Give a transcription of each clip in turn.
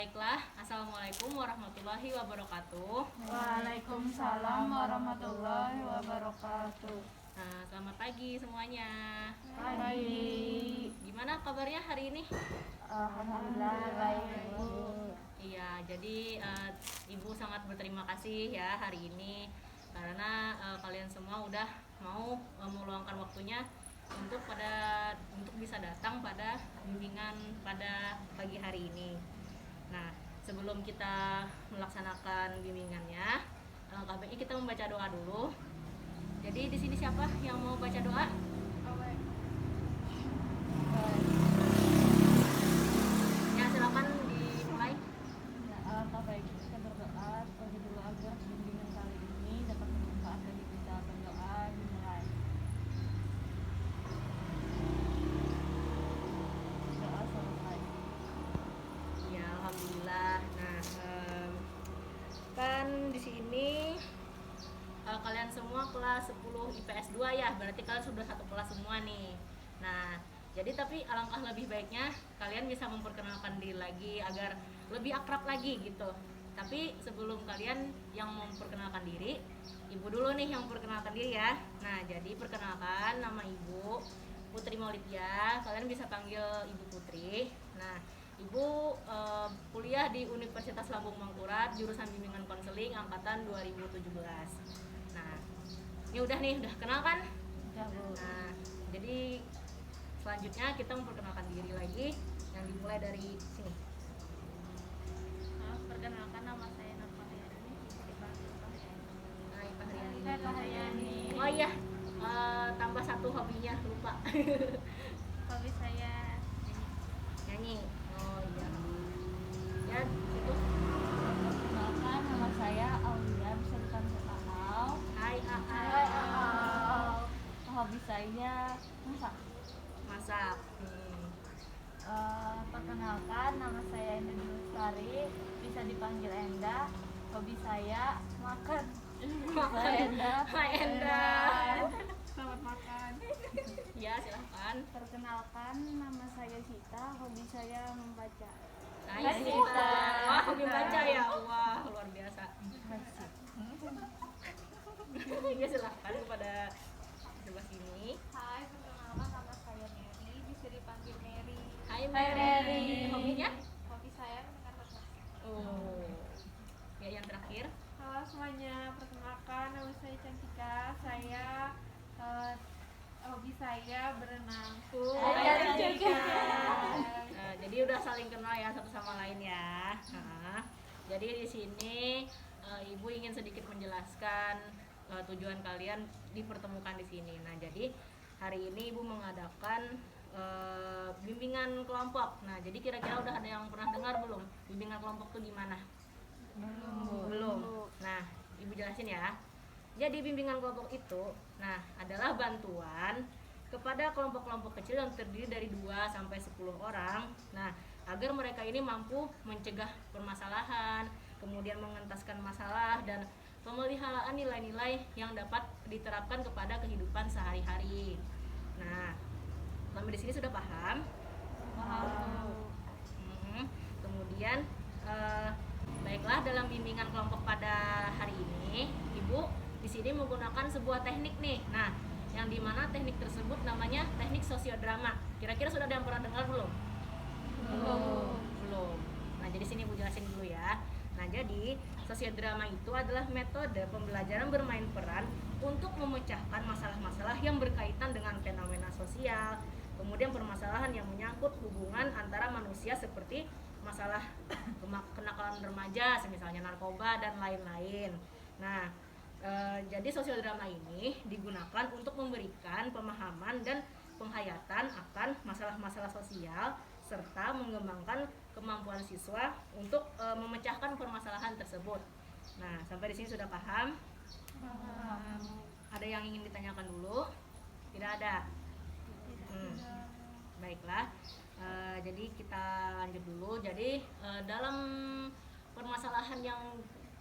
Baiklah, Assalamualaikum warahmatullahi wabarakatuh. Waalaikumsalam warahmatullahi wabarakatuh. Nah, selamat pagi semuanya. Pagi. Gimana kabarnya hari ini? Alhamdulillah baik, Bu. Iya, jadi Ibu sangat berterima kasih ya hari ini karena kalian semua udah mau meluangkan waktunya untuk bisa datang pada bimbingan pada pagi hari ini. Nah, sebelum kita melaksanakan bimbingannya, alangkah baiknya kita membaca doa dulu. Jadi di sini siapa yang mau baca doa? Ya, silakan dimulai. Alangkah baik kita berdoa terlebih dulu agar bimbingan kali ini dapat bermanfaat bagi kita. Berdoa dimulai. Doa selesai. Ya, alhamdulillah. Nah, kan di sini kalian semua kelas 10 IPS 2 ya, berarti kalian sudah satu kelas semua nih. Nah, jadi tapi alangkah lebih baiknya kalian bisa memperkenalkan diri lagi agar lebih akrab lagi gitu. Tapi sebelum kalian yang memperkenalkan diri, Ibu dulu nih yang memperkenalkan diri ya. Nah, jadi perkenalkan, nama Ibu Putri Maulidia, kalian bisa panggil Ibu Putri. Nah, Ibu kuliah di Universitas Lambung Mangkurat, jurusan bimbingan konseling angkatan 2017. Nah, ini udah kenal kan? Ya, Bu. Nah, jadi selanjutnya kita memperkenalkan diri lagi, yang dimulai dari sini. Perkenalkan, nama saya Nurfahriani, dipanggil Fahriani. Nah, Ibu Haryani. Saya Fahriani. Oh iya, tambah satu hobinya lupa. Hobi saya Nyanyi. Oh iya. Ya, itu. Perkenalkan, nama saya Aulia, bisa dipanggil Aau. Hai, Hobi saya masak. Masak. Perkenalkan, nama saya Enda Lestari, bisa dipanggil Enda. Hobi saya makan. Saya Enda. Hai Enda. Selamat makan. Ya, silahkan. Perkenalkan, nama saya Sita. Hobi saya membaca. Hai Sita. Wah, hobi baca ya. Wah, luar biasa. Ya, silahkan kepada sebelah sini. Hai, perkenalkan, nama saya Mary, bisa dipanggil Mary. Hai Mary. Mary. Hobinya? Hobi saya mendengar podcast. Oh. Ya, yang terakhir. Halo semuanya, perkenalkan nama saya Cantika. Saya hobi saya berenang. Hai Cantika. Nah, jadi udah saling kenal ya satu sama lain ya. Nah, jadi di sini Ibu ingin sedikit menjelaskan tujuan kalian dipertemukan di sini. Nah, jadi hari ini Ibu mengadakan bimbingan kelompok. Nah, jadi kira-kira udah ada yang pernah dengar belum? Bimbingan kelompok itu gimana? Belum. Nah, Ibu jelasin ya. Jadi bimbingan kelompok itu, adalah bantuan kepada kelompok-kelompok kecil yang terdiri dari 2 sampai 10 orang. Nah, agar mereka ini mampu mencegah permasalahan, kemudian mengentaskan masalah dan pemeliharaan nilai-nilai yang dapat diterapkan kepada kehidupan sehari-hari. Nah, sampai di sini sudah paham? Kemudian baiklah, dalam bimbingan kelompok pada hari ini, Ibu di sini menggunakan sebuah teknik nih. Nah, yang dimana teknik tersebut namanya teknik sosiodrama. Kira-kira sudah ada yang pernah dengar belum? Belum. Nah, jadi sini Ibu jelasin dulu ya. Nah, jadi sosiodrama itu adalah metode pembelajaran bermain peran untuk memecahkan masalah-masalah yang berkaitan dengan fenomena sosial, kemudian permasalahan yang menyangkut hubungan antara manusia seperti masalah kenakalan remaja, misalnya narkoba dan lain-lain. Nah, jadi sosiodrama ini digunakan untuk memberikan pemahaman dan penghayatan akan masalah-masalah sosial serta mengembangkan kemampuan siswa untuk memecahkan permasalahan tersebut. Nah, sampai di sini sudah paham? Ada yang ingin ditanyakan dulu? Tidak ada? Baiklah, jadi kita lanjut dulu. Jadi dalam permasalahan yang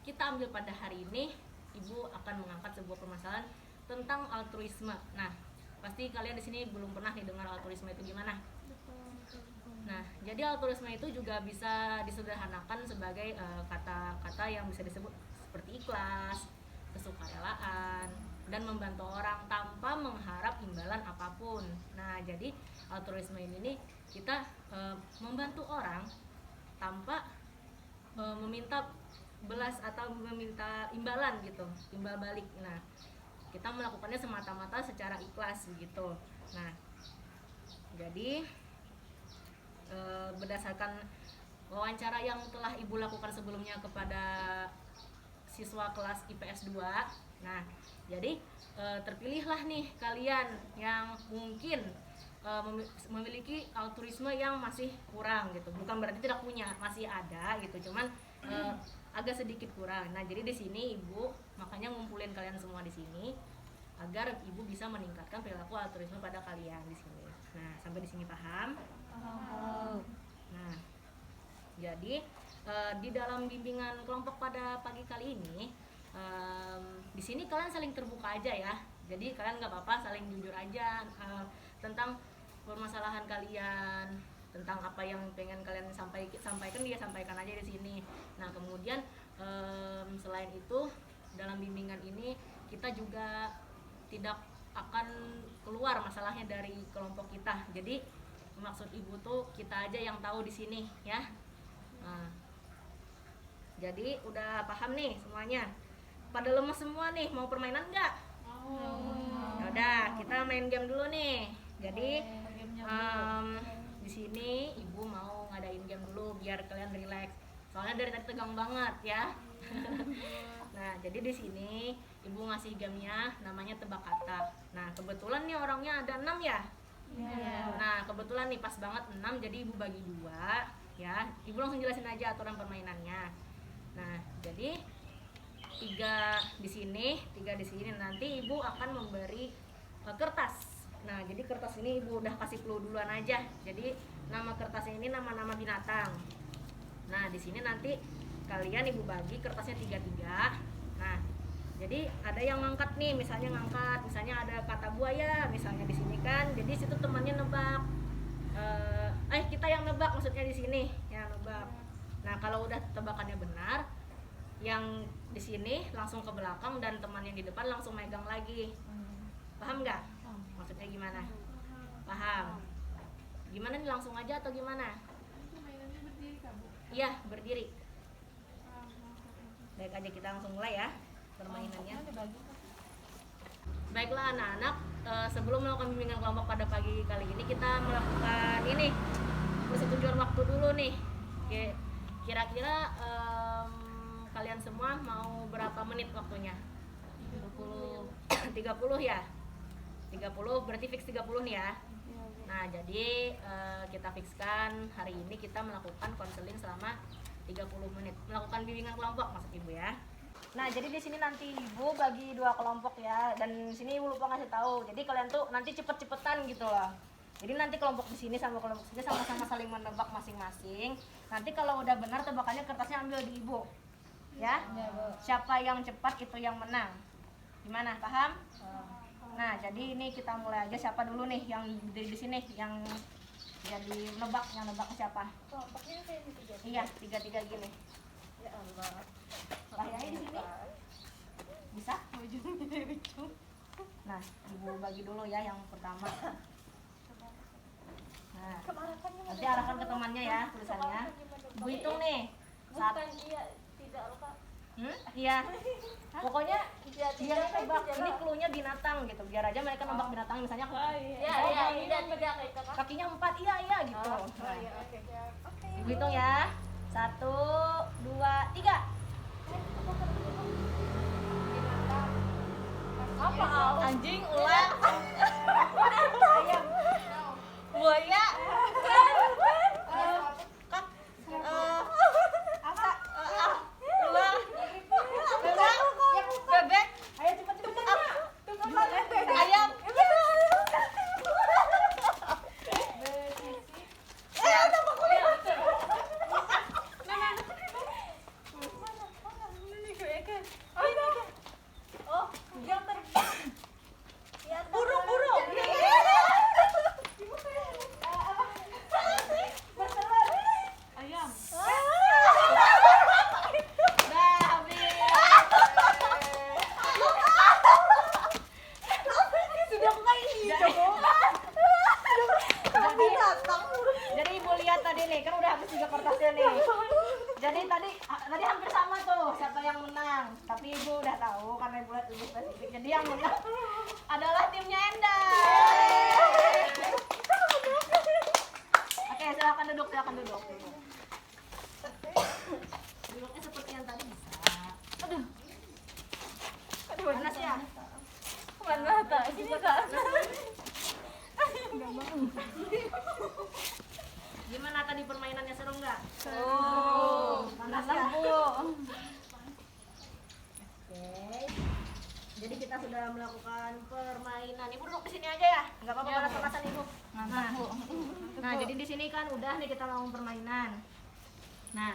kita ambil pada hari ini, Ibu akan mengangkat sebuah permasalahan tentang altruisme. Nah, pasti kalian di sini belum pernah nih dengar altruisme itu gimana? Nah, jadi altruisme itu juga bisa disederhanakan sebagai kata-kata yang bisa disebut seperti ikhlas, kesukarelaan, dan membantu orang tanpa mengharap imbalan apapun. Nah, jadi altruisme ini nih kita membantu orang tanpa meminta belas atau meminta imbalan gitu, imbal balik. Nah, kita melakukannya semata-mata secara ikhlas gitu. Nah, jadi berdasarkan wawancara yang telah Ibu lakukan sebelumnya kepada siswa kelas IPS 2. Nah, jadi terpilihlah nih kalian yang mungkin memiliki altruisme yang masih kurang gitu. Bukan berarti tidak punya, masih ada gitu. Cuman agak sedikit kurang. Nah, jadi di sini Ibu makanya ngumpulin kalian semua di sini agar Ibu bisa meningkatkan perilaku altruisme pada kalian di sini. Nah, sampai di sini paham? Nah, jadi di dalam bimbingan kelompok pada pagi kali ini, di sini kalian saling terbuka aja ya. Jadi kalian nggak apa-apa saling jujur aja tentang permasalahan kalian, tentang apa yang pengen kalian sampaikan dia sampaikan aja di sini. Nah, kemudian selain itu dalam bimbingan ini kita juga tidak akan keluar masalahnya dari kelompok kita. Jadi maksud Ibu tuh kita aja yang tahu di sini ya. Nah, jadi udah paham nih semuanya. Pada lemes semua nih, mau permainan nggak? Udah, kita main game dulu nih. Jadi di sini Ibu mau ngadain game dulu biar kalian rileks. Soalnya dari tadi tegang banget ya. Nah, jadi di sini Ibu ngasih gamenya namanya tebak kata. Nah, kebetulan nih orangnya ada 6 ya. Nah, kebetulan nih pas banget 6, jadi Ibu bagi 2 ya. Ibu langsung jelasin aja aturan permainannya. Nah, jadi 3 di sini, 3 di sini. Nanti Ibu akan memberi kertas. Nah, jadi kertas ini Ibu udah kasih clue duluan aja. Jadi nama kertasnya ini nama-nama binatang. Nah, di sini nanti kalian Ibu bagi kertasnya 3-3. Nah, jadi ada yang ngangkat nih, misalnya ada kata buaya, misalnya di sini kan. Jadi situ temannya nebak. Kita yang nebak maksudnya di sini, yang nebak. Nah, kalau udah tebakannya benar, yang di sini langsung ke belakang dan teman yang di depan langsung megang lagi. Paham nggak? Maksudnya gimana? Paham? Gimana nih, langsung aja atau gimana? Mainannya berdiri Kak, Bu? Iya, berdiri. Baik aja, kita langsung mulai ya permainannya. Baiklah anak-anak, sebelum melakukan bimbingan kelompok pada pagi kali ini kita melakukan ini persetujuan waktu dulu nih. Kira-kira kalian semua mau berapa menit waktunya? 30 ya? 30 berarti fix 30 nih ya. Nah, jadi kita fixkan hari ini kita melakukan konseling selama 30 menit. Melakukan bimbingan kelompok maksud Ibu ya. Nah, jadi di sini nanti Ibu bagi 2 kelompok ya. Dan di sini Ibu lupa ngasih tahu. Jadi kalian tuh nanti cepet-cepetan gitu loh. Jadi nanti kelompok di sini sama kelompok sini sama-sama saling menebak masing-masing. Nanti kalau udah benar tebakannya kertasnya ambil di Ibu. Ya? Siapa yang cepat itu yang menang. Gimana? Paham? Nah, jadi ini kita mulai aja. Siapa dulu nih yang di sini yang jadi nebak, yang nebak siapa? Kelompoknya kayak gitu. Iya, 3-3 gini. Ya Allah. Bahayanya di sini. Bisa? Nah, Ibu bagi dulu ya yang pertama. Nah, nanti arahkan ke temannya ya tulisannya. Ibu hitung nih. Bukan iya, tidak lupa. Iya. Pokoknya dia nebak. Ini cluenya binatang gitu. Biar aja mereka nebak binatang, misalnya kakinya 4, iya gitu. Ibu hitung ya. 1, 2, 3. Apa? Anjing, ular, ayam, buaya, ular, bebek, ayo cepet, ayam. jadi tadi hampir sama tuh siapa yang menang. Tapi ibu udah tahu karena ibu lihat lebih spesifik. Jadi yang menang adalah timnya Enda. Oke, silakan duduk. Duduknya seperti yang tadi bisa. Aduh, Panas ya? mana tak? Sini kak. Gimana tadi permainannya, seru nggak? Panas ya? Bu. Oke. Jadi kita sudah melakukan permainan. Ibu duduk di sini aja ya. Nggak apa-apa panas-panasan ibu. Mantap Bu. Nah, jadi di sini kan udah nih kita lakukan permainan. Nah,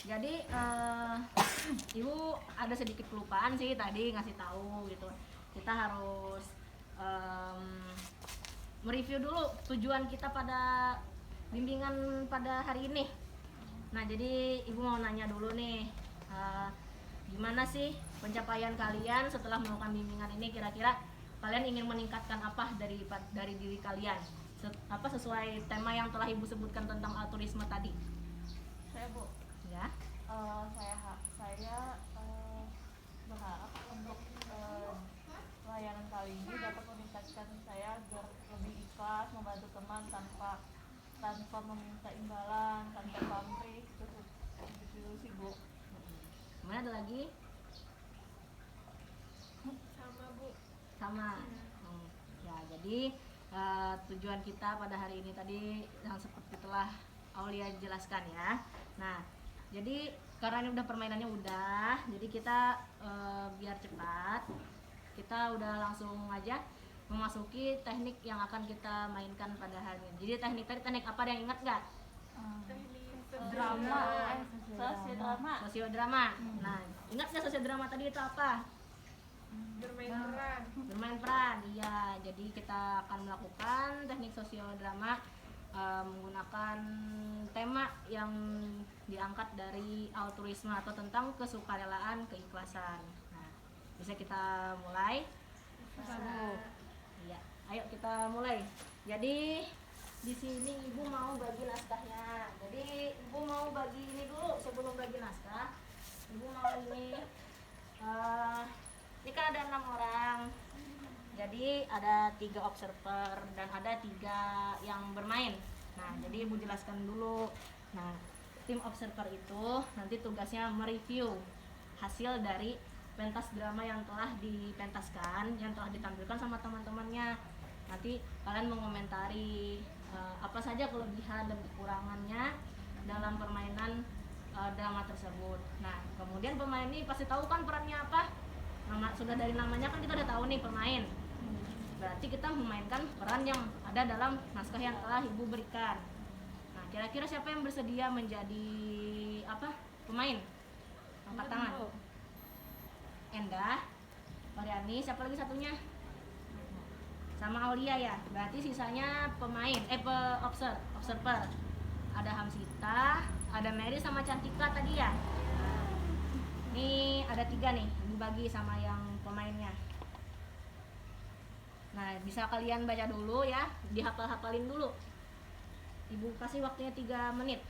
jadi ibu ada sedikit kelupaan sih tadi ngasih tahu gitu. Kita harus mereview dulu tujuan kita pada bimbingan pada hari ini. Nah, jadi ibu mau nanya dulu nih, gimana sih pencapaian kalian setelah melakukan bimbingan ini? Kira-kira kalian ingin meningkatkan apa dari diri kalian? Sesuai tema yang telah ibu sebutkan tentang altruisme tadi. Saya Bu. Ya. Saya berharap untuk layanan kali ini dapat meningkatkan saya agar lebih ikhlas membantu teman tanpa meminta imbalan, tanpa pamrih, gitu sih Bu. Mana ada lagi? Sama Bu. Sama. Ya, jadi tujuan kita pada hari ini tadi yang seperti telah Aulia jelaskan ya. Nah, jadi karena ini udah permainannya udah, jadi kita biar cepat, kita udah langsung aja memasuki teknik yang akan kita mainkan pada hari ini. Jadi teknik apa, ada yang ingat nggak? Drama, sosiodrama. Sosiodrama. Nah, ingat nggak sosiodrama tadi itu apa? Bermain peran. Iya, jadi kita akan melakukan teknik sosiodrama menggunakan tema yang diangkat dari altruisme atau tentang kesukarelaan, keikhlasan. Nah, bisa kita mulai? Iya, ayo kita mulai. Jadi di sini ibu mau bagi naskahnya. Jadi ibu mau bagi ini dulu sebelum bagi naskah. Ibu mau ini kan ada 6 orang. Jadi ada 3 observer dan ada 3 yang bermain. Nah, jadi ibu jelaskan dulu. Nah, tim observer itu nanti tugasnya mereview hasil dari pentas drama yang telah dipentaskan, yang telah ditampilkan sama teman-temannya. Nanti kalian mengomentari apa saja kelebihan dan kekurangannya dalam permainan drama tersebut. Nah, kemudian pemain ini pasti tahu kan perannya apa. Sudah dari namanya kan kita udah tahu nih pemain. Berarti kita memainkan peran yang ada dalam naskah yang telah ibu berikan. Nah, kira-kira siapa yang bersedia menjadi pemain? Angkat tangan. Enda, Mariani, siapa lagi satunya? Sama Aulia ya. Berarti sisanya pemain, observer. Ada Hamsita, ada Mary sama Cantika tadi ya. Nah, ini ada 3 nih, ibu bagi sama yang pemainnya. Nah, bisa kalian baca dulu ya, dihafal-hafalin dulu. Ibu kasih waktunya 3 menit.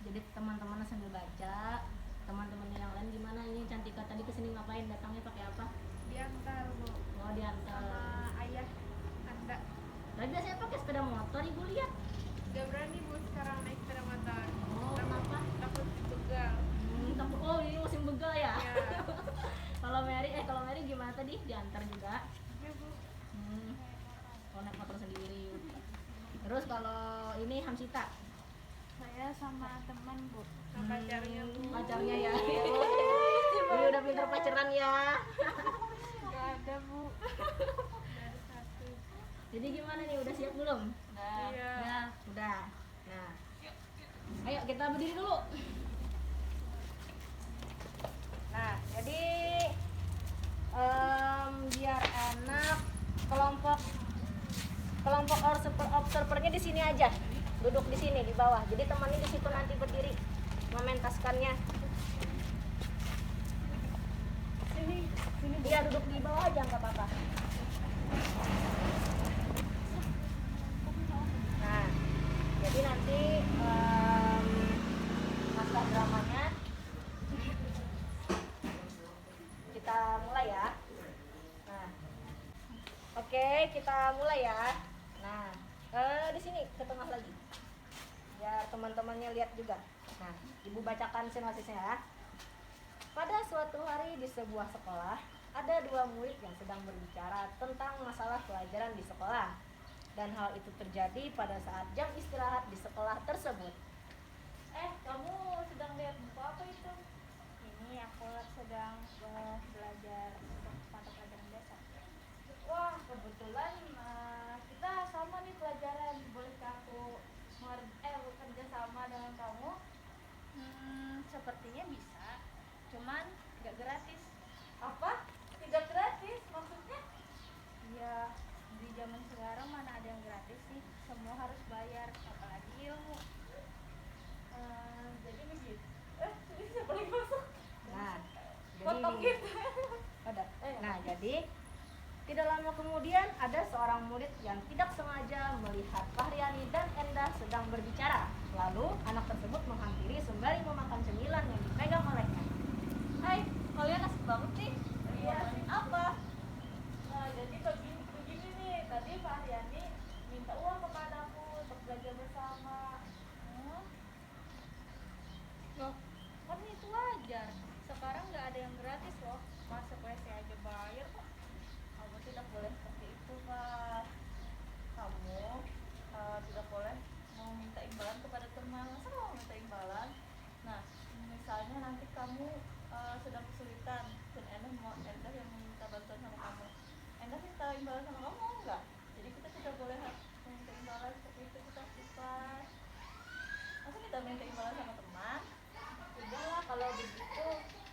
Jadi teman-teman sambil baca. Teman-teman yang lain gimana ini? Cantika tadi kesini ngapain? Datangnya pakai apa? Diantar Bu. Oh, diantar. Sama ayah Anda. Tadi biasanya pakai sepeda motor, ibu lihat. Gak berani Bu sekarang naik sepeda motor. Oh, kenapa? Takut begal. Takut. Oh, ini musim begal ya. Ya. Kalau Mary gimana tadi? Diantar juga. Ya Bu. Oh, naik motor sendiri. Terus kalau ini Hamsita, Saya sama teman Bu. Sama pacarnya Bu. pacarnya ya. Ini udah pinter pacaran ya. Gak ada Bu. Dari 1. Jadi gimana nih? Udah siap belum? Iya. Udah. Nah, ayo kita berdiri dulu. Nah, jadi biar enak, kelompok observernya di sini aja, duduk di sini di bawah. Jadi temannya di situ nanti berdiri mementaskannya. Iya, duduk di bawah aja nggak apa-apa. Nah, jadi nanti naskah dramanya kita mulai ya. Nah, oke, kita mulai ya. Nah, di sini ke tengah lagi, biar teman-temannya lihat juga. Nah, ibu bacakan sinopsisnya ya. Pada suatu hari di sebuah sekolah, ada dua murid yang sedang berbicara tentang masalah pelajaran di sekolah. Dan hal itu terjadi pada saat jam istirahat di sekolah tersebut. Kamu sedang lihat buku apa itu? Ini aku sedang belajar untuk mata pelajaran dasar. Wah, kebetulan kita sama nih pelajaran. Bolehkah aku bekerja sama dengan kamu? Sepertinya bisa, cuman nggak gratis. Apa? Tidak gratis? Maksudnya? Ya, di zaman sekarang mana ada yang gratis sih? Semua harus bayar, apalagi ilmu. Jadi begitu. Ini siapa lagi masuk? Nah, Potong jadi gitu. Nah, jadi tidak lama kemudian ada seorang murid yang tidak sengaja melihat Fahriani dan Endah sedang berbicara. Lalu anak tersebut menghampiri sembari memakan cemilan yang dipegang olehnya. Hai, kalian asik banget nih. Iya, apa? Nah, jadi begini nih. Tadi Pak Aryani minta uang kepadaku untuk belajar bersama. Loh, kan itu wajar. Sekarang nggak ada yang gratis loh. Masuk WC aja bayar kok. Kamu tidak boleh seperti itu, Pak. Kamu tidak boleh mau minta imbalan kepada teman. Masa kamu minta imbalan? Nah, misalnya nanti kamu sedang kesulitan dan Endah yang meminta bantuan sama kamu. Endah minta imbalan sama kamu mau nggak? Jadi kita tidak boleh minta imbalan seperti itu, kita ikhlas. Masa kita minta imbalan sama teman? Udahlah, kalau begitu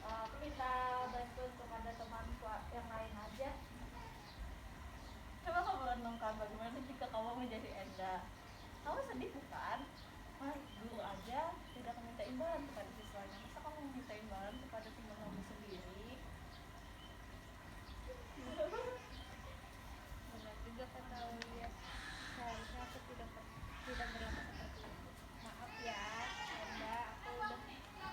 aku minta bantuan kepada temanku yang lain aja. Coba kamu renungkan bagaimana jika kamu menjadi Endah. Kamu sedih bukan? Dulu aja tidak meminta imbalan kepada siswanya. Masa kamu meminta imbalan kepada teman kamu sendiri? Benar juga kata Aulia. Seharusnya aku tidak berlaku seperti itu. Maaf ya, Enda, aku udah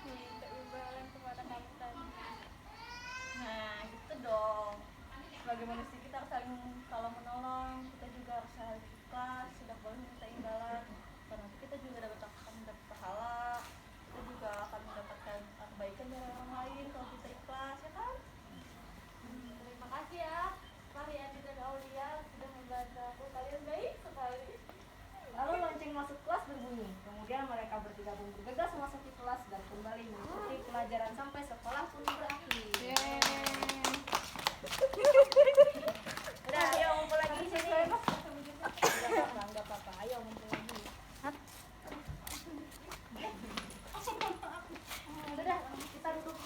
minta imbalan kepada kamu tadi. Nah, gitu dong. Sebagai manusia kita harus saling tolong menolong. Kita juga harus saling ikhlas. Tidak boleh minta imbalan. Karena nanti kita juga akan mendapat pahala. Kita juga akan mendapatkan kebaikan dari orang lain kalau kita ikhlas, ya kan? Terima kasih ya, Mariani dan Aulia sudah membantu aku. Kalian baik sekali. Lalu lonceng masuk kelas berbunyi. Kemudian mereka bertiga pun bergegas masuk ke kelas dan kembali mengikuti pelajaran sampai sekolah pun berakhir. Udah, ayo ngumpul lagi di sini. Enggak apa-apa. Ayo ngumpul lagi. Udah, kita duduk.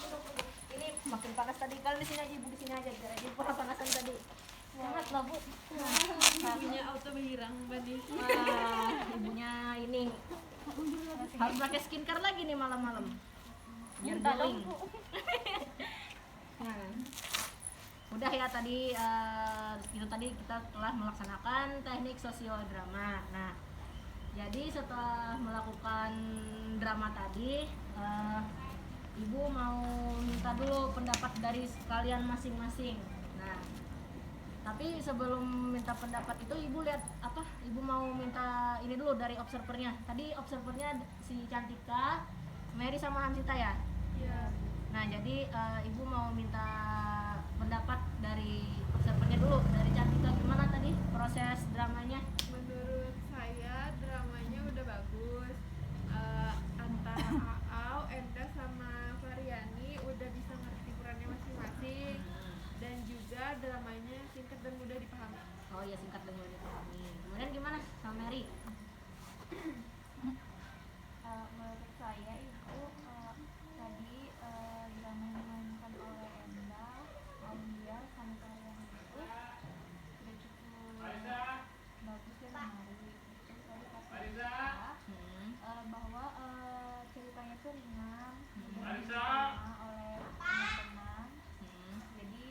Ini makin panas tadi. Kalian di sini aja, ibu di sini aja. Biar aja panasan tadi. Semangat lah, Bu. Ibunya auto menghilang, Bani. Wah, ibunya ini harus pakai skincare lagi nih malam-malam. Biar glowing. Nah, udah ya tadi itu tadi kita telah melaksanakan teknik sosiodrama. Nah, jadi setelah melakukan drama tadi, ibu mau minta dulu pendapat dari kalian masing-masing. Nah, tapi sebelum minta pendapat itu ibu lihat apa? Ibu mau minta ini dulu dari observernya. Tadi observernya si Cantika, Mary sama Hansita ya. Iya. Nah, jadi ibu mau minta pendapat dari observernya dulu, dari Cantika. Gimana tadi proses dramanya? Menurut saya dramanya udah bagus. Antara Aau, Enda sama Variani udah bisa ngerti perannya masing-masing, dan juga dramanya singkat dan mudah dipahami. Oh ya, singkat dan mudah dipahami. Kemudian gimana sama Mary? Menurut saya itu tadi drama yang dimainkan oleh Enda, Aulia, sama Variani itu udah cukup bagus dan menarik. Terus tadi kata Enda bahwa ceritanya itu ringan, mudah diterima oleh teman-teman. Jadi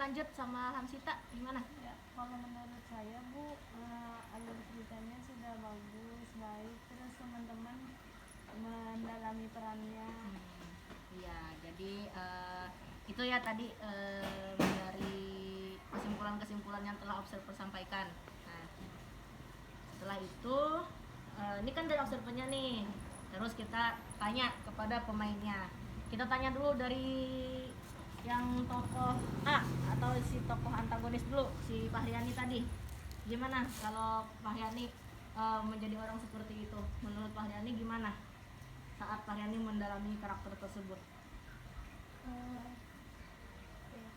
lanjut sama Hamsita, gimana? Ya, kalau menurut saya Bu, alur ceritanya sudah bagus, baik, terus teman-teman mendalami perannya. Iya, jadi itu ya tadi dari kesimpulan-kesimpulan yang telah observer sampaikan. Nah, setelah itu ini kan dari observernya nih, terus kita tanya kepada pemainnya. Kita tanya dulu dari yang tokoh A atau si tokoh antagonis dulu, si Fahriani tadi. Gimana kalau Fahriani menjadi orang seperti itu? Menurut Fahriani gimana saat Fahriani mendalami karakter tersebut? Ya,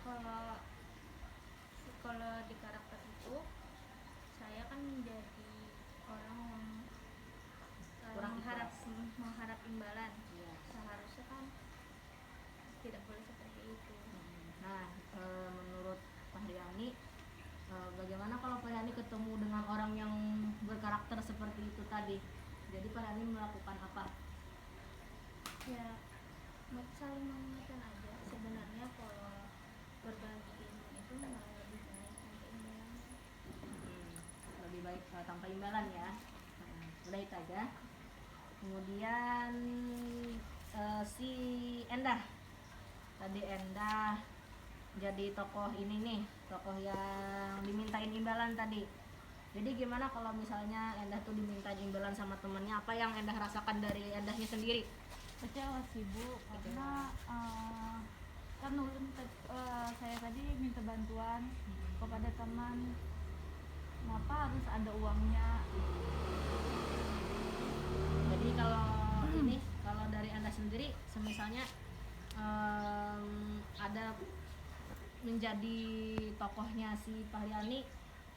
kalau kalau di karakter itu saya kan menjadi orang yang Kurang mengharap imbalan. Iya. Seharusnya kan tidak boleh seperti itu. Nah, menurut Fahriani, bagaimana kalau Fahriani ketemu dengan orang yang berkarakter seperti itu tadi? Jadi Fahriani melakukan apa? Ya, saling mengingatkan aja. Sebenarnya kalau berbagi ilmu itu malah lebih baik tanpa imbalan. Lebih baik tanpa imbalan ya. Udah itu aja. Kemudian si Endah. Tadi Endah jadi tokoh ini nih, tokoh yang dimintain imbalan tadi. Jadi gimana kalau misalnya Endah tuh dimintain imbalan sama temennya, apa yang Endah rasakan dari Endahnya sendiri? Kecewa sih Bu, karena kan ulun saya tadi minta bantuan kepada teman, kenapa harus ada uangnya? Jadi kalau ini, kalau dari Anda sendiri, semisalnya ada menjadi tokohnya si Fahriani,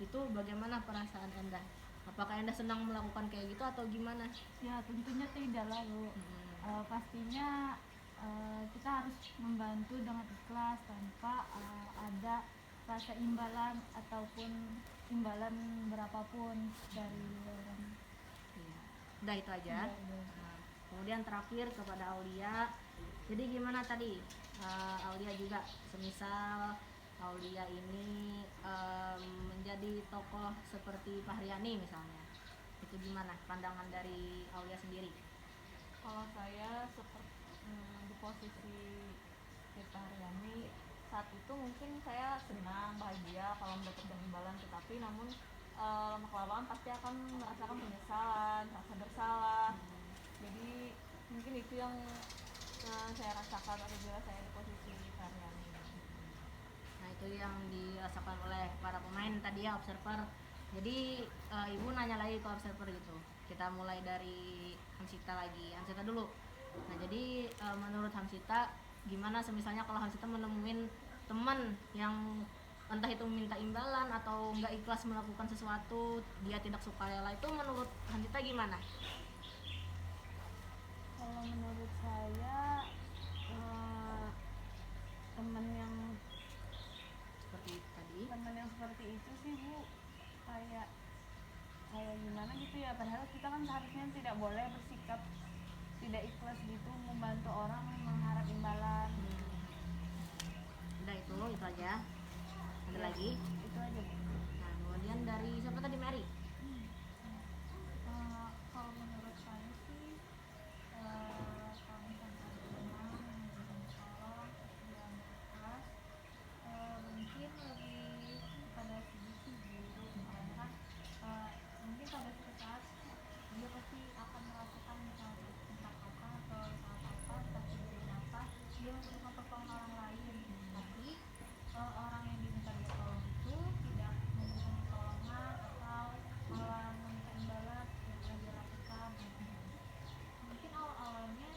itu bagaimana perasaan Anda? Apakah Anda senang melakukan kayak gitu atau gimana? Ya tentunya tidak lah Bu. Pastinya kita harus membantu dengan ikhlas tanpa ada rasa imbalan ataupun imbalan berapapun dari orang. Iya. Udah itu aja. Iya, iya. Nah, kemudian terakhir kepada Aulia. Jadi gimana tadi? Aulia juga, semisal Aulia ini menjadi tokoh seperti Fahriani misalnya, itu gimana pandangan dari Aulia sendiri? Kalau saya seperti di posisi kita Haryani saat itu mungkin saya senang bahagia kalau mendapatkan imbalan, tetapi namun lama kelamaan pasti akan merasakan penyesalan, rasa bersalah. Jadi mungkin itu yang saya rasakan apabila saya di posisi Haryani. Nah, itu yang dirasakan oleh para pemain tadi ya, observer. Jadi ibu nanya lagi ke observer gitu. Kita mulai dari Hamsita lagi. Hamsita dulu. Nah, jadi menurut Hamsita gimana semisalnya kalau Hamsita menemuin teman yang entah itu minta imbalan atau nggak ikhlas melakukan sesuatu, dia tidak sukarela, itu menurut Hamsita gimana? Kalau menurut saya teman yang seperti itu sih Bu, kayak gimana gitu ya, padahal kita kan seharusnya tidak boleh bersikap tidak ikhlas gitu membantu orang mengharap imbalan. Udah itu aja. Ada Ya, lagi? itu aja Bu. Nah, kemudian dari siapa tadi, Mary? Kalau menurut saya sih kalau misalnya ada teman yang memberikan tolong yang ikhlas, mungkin lebih pada segi guru, karena kan mungkin pada suatu saat dia pasti akan melakukan misalnya tentang apa atau saat apa, tapi dari apa dia untuk mempertolong orang lain, tapi orang yang diminta dia tolong itu tidak memberikan pertolongan atau malah meminta imbalan yang telah dia lakukan. Mungkin awal-awalnya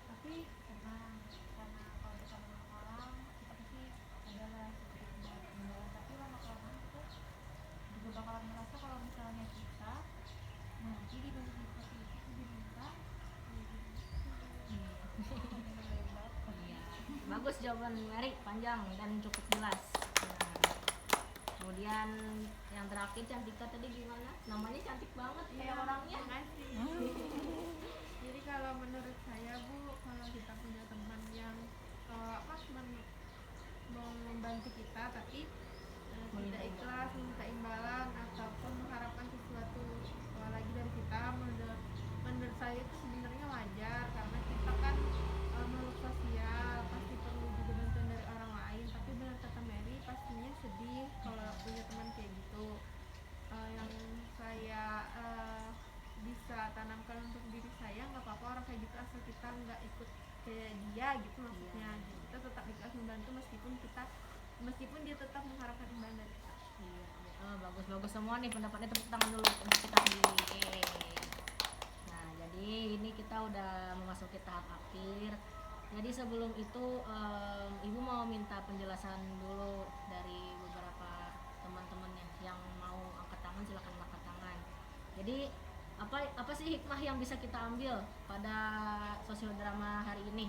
tapi senang karena kalau kita menolong orang kita pasti adalah sedikit imbalan, tapi lama-kelamaan kita juga bakalan merasa kalau misalnya kita nanti di posisi seperti itu diminta Bagus jawaban Mary, panjang dan cukup jelas. Nah, kemudian yang terakhir Cantika tadi gimana? Namanya cantik banget kayak orangnya. Makasih. Jadi kalau menurut saya Bu, kalau kita punya teman yang dia gitu maksudnya. Jadi kita tetap ikhlas membantu meskipun dia tetap mengharapkan imbalan dari kita. Iya, bagus semua nih pendapatnya, tepuk tangan dulu untuk kita sendiri. Nah, jadi ini kita udah memasuki tahap akhir. Jadi sebelum itu Ibu mau minta penjelasan dulu dari beberapa teman-temannya yang mau angkat tangan, silakan angkat tangan. Jadi apa sih hikmah yang bisa kita ambil pada sosiodrama hari ini?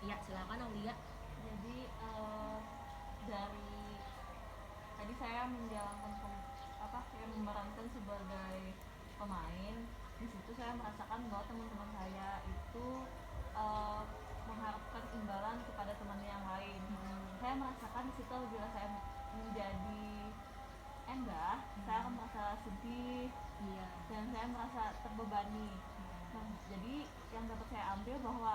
Iya, silakan Aulia. Jadi dari tadi saya menjalankan memerankan sebagai pemain. Di situ saya merasakan bahwa teman-teman saya itu mengharapkan imbalan kepada temannya yang lain. Saya merasakan di situ bila saya menjadi endah, saya akan merasa sedih. Iya. Dan saya merasa terbebani. Nah, jadi yang dapat saya ambil bahwa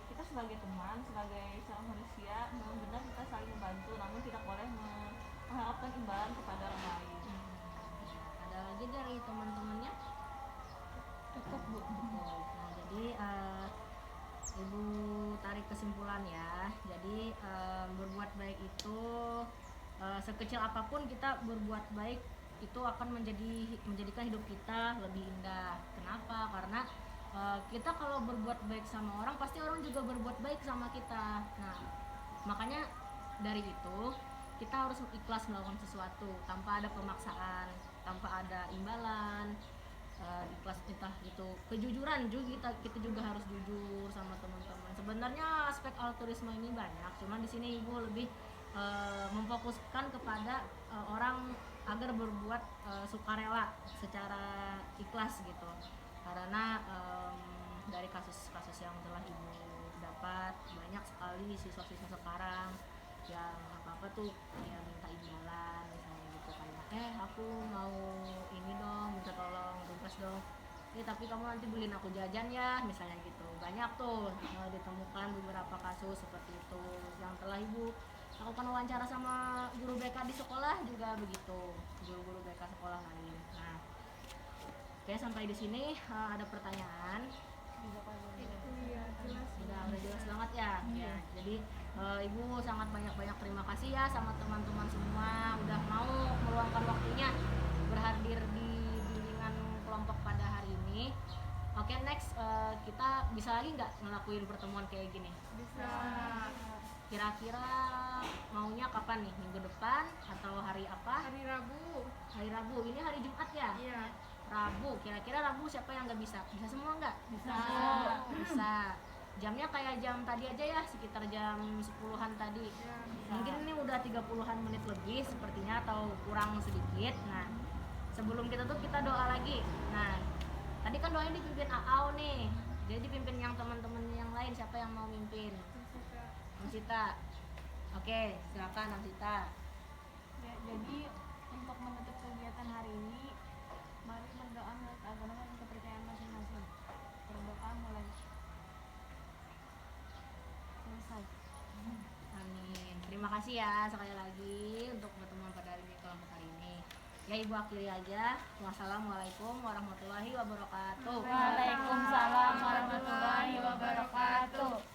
kita sebagai teman, sebagai seorang manusia, memang benar kita saling membantu, namun tidak boleh mengharapkan imbalan kepada orang lain. Ada lagi dari teman-temannya? Cukup, Bu. Nah, jadi Ibu tarik kesimpulan ya. Jadi berbuat baik itu sekecil apapun kita berbuat baik itu akan menjadikan hidup kita lebih indah. Kenapa? Karena kita kalau berbuat baik sama orang, pasti orang juga berbuat baik sama kita. Nah, makanya dari itu kita harus ikhlas melakukan sesuatu tanpa ada pemaksaan, tanpa ada imbalan. Ikhlas entah itu kejujuran juga, kita juga harus jujur sama teman-teman. Sebenarnya aspek altruisme ini banyak, cuman di sini Ibu lebih memfokuskan kepada orang agar berbuat sukarela secara ikhlas gitu. Karena dari kasus-kasus yang telah Ibu dapat, banyak sekali siswa-siswa sekarang yang apa-apa tuh kayak minta imbalan misalnya gitu, kayak aku mau ini dong, minta tolong tugas dong, tapi kamu nanti beliin aku jajan ya misalnya gitu. Banyak tuh ditemukan beberapa kasus seperti itu yang telah Ibu lakukan wawancara sama guru BK di sekolah juga begitu, guru-guru BK sekolah lain. Nah, oke, sampai di sini ada pertanyaan? Iya, jelas. Udah jelas banget ya. Ya, jadi Ibu sangat banyak terima kasih ya sama teman-teman semua udah mau meluangkan waktunya berhadir di bimbingan kelompok pada hari ini. Oke, next kita bisa lagi nggak ngelakuin pertemuan kayak gini? Bisa. Kira-kira maunya kapan nih? Minggu depan atau hari apa? Hari Rabu. Hari Rabu. Ini hari Jumat ya? Iya. Rabu. Kira-kira Rabu siapa yang nggak bisa? Bisa semua nggak? Bisa. Bisa. Jamnya kayak jam tadi aja ya, sekitar jam 10-an tadi. Ya. Mungkin ini udah 30-an menit lebih sepertinya atau kurang sedikit. Nah, sebelum kita tutup kita doa lagi. Nah, tadi kan doanya dipimpin Aau nih. Jadi dipimpin yang teman-teman yang lain, siapa yang mau mimpin? Namsita. Oke, silakan Namsita. Ya, jadi untuk menutup kegiatan hari ini, mari berdoa menurut agama dan kepercayaan masing-masing. Berdoa mulai. Selesai. Amin. Terima kasih ya sekali lagi untuk pertemuan pada hari ini, kelompok hari ini. Ya, Ibu akhiri aja. Wassalamualaikum warahmatullahi wabarakatuh. Waalaikumsalam warahmatullahi wabarakatuh.